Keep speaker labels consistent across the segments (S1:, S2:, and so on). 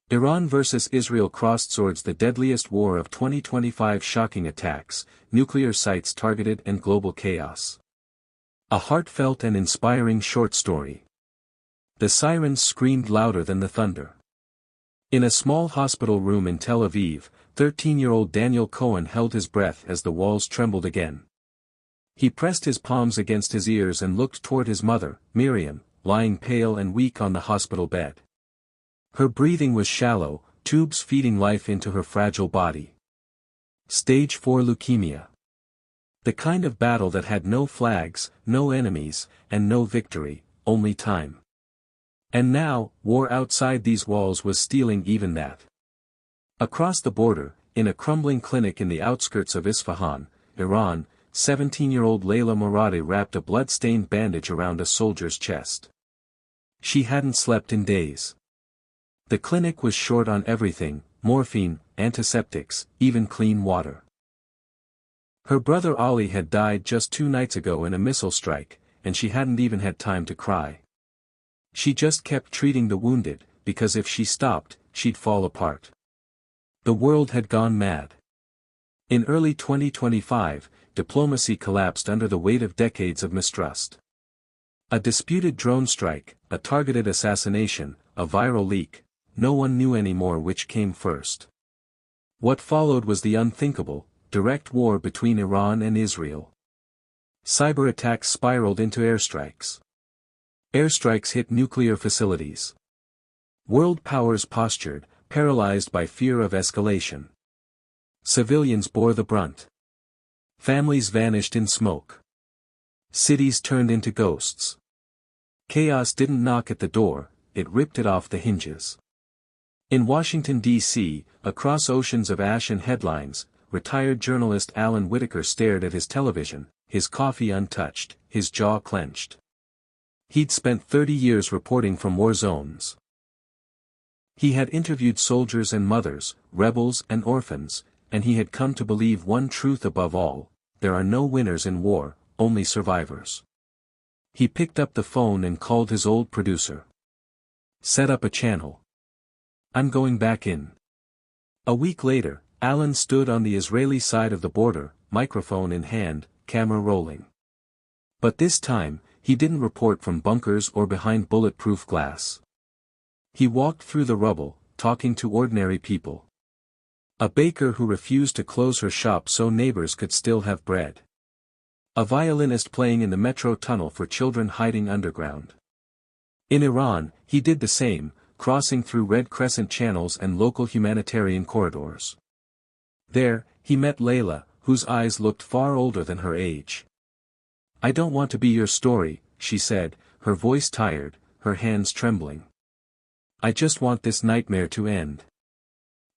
S1: Iran vs. Israel crossed swords, the deadliest war of 2025, shocking attacks, nuclear sites targeted and global chaos. A heartfelt and inspiring short story. The sirens screamed louder than the thunder. In a small hospital room in Tel Aviv, 13-year-old Daniel Cohen held his breath as the walls trembled again. He pressed his palms against his ears and looked toward his mother, Miriam, lying pale and weak on the hospital bed. Her breathing was shallow, tubes feeding life into her fragile body. Stage 4 leukemia. The kind of battle that had no flags, no enemies, and no victory, only time. And now, war outside these walls was stealing even that. Across the border, in a crumbling clinic in the outskirts of Isfahan, Iran, 17-year-old Layla Moradi wrapped a blood-stained bandage around a soldier's chest. She hadn't slept in days. The clinic was short on everything: morphine, antiseptics, even clean water. Her brother Ali had died just 2 nights ago in a missile strike, and she hadn't even had time to cry. She just kept treating the wounded, because if she stopped, she'd fall apart. The world had gone mad. In early 2025, diplomacy collapsed under the weight of decades of mistrust. A disputed drone strike, a targeted assassination, a viral leak, no one knew anymore which came first. What followed was the unthinkable: direct war between Iran and Israel. Cyber attacks spiraled into airstrikes. Airstrikes hit nuclear facilities. World powers postured, paralyzed by fear of escalation. Civilians bore the brunt. Families vanished in smoke. Cities turned into ghosts. Chaos didn't knock at the door, it ripped it off the hinges. In Washington, D.C., across oceans of ash and headlines, retired journalist Alan Whitaker stared at his television, his coffee untouched, his jaw clenched. He'd spent 30 years reporting from war zones. He had interviewed soldiers and mothers, rebels and orphans, and he had come to believe one truth above all: there are no winners in war, only survivors. He picked up the phone and called his old producer. "Set up a channel. I'm going back in." A week later, Alan stood on the Israeli side of the border, microphone in hand, camera rolling. But this time, he didn't report from bunkers or behind bulletproof glass. He walked through the rubble, talking to ordinary people. A baker who refused to close her shop so neighbors could still have bread. A violinist playing in the metro tunnel for children hiding underground. In Iran, he did the same, crossing through Red Crescent channels and local humanitarian corridors. There, he met Layla, whose eyes looked far older than her age. "I don't want to be your story," she said, her voice tired, her hands trembling. "I just want this nightmare to end."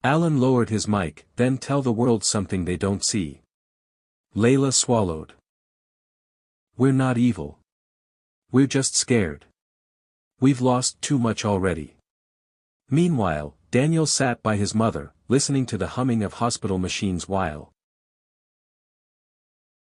S1: Alan lowered his mic. "Then tell the world something they don't see." Layla swallowed. "We're not evil. We're just scared. We've lost too much already." Meanwhile, Daniel sat by his mother, listening to the humming of hospital machines while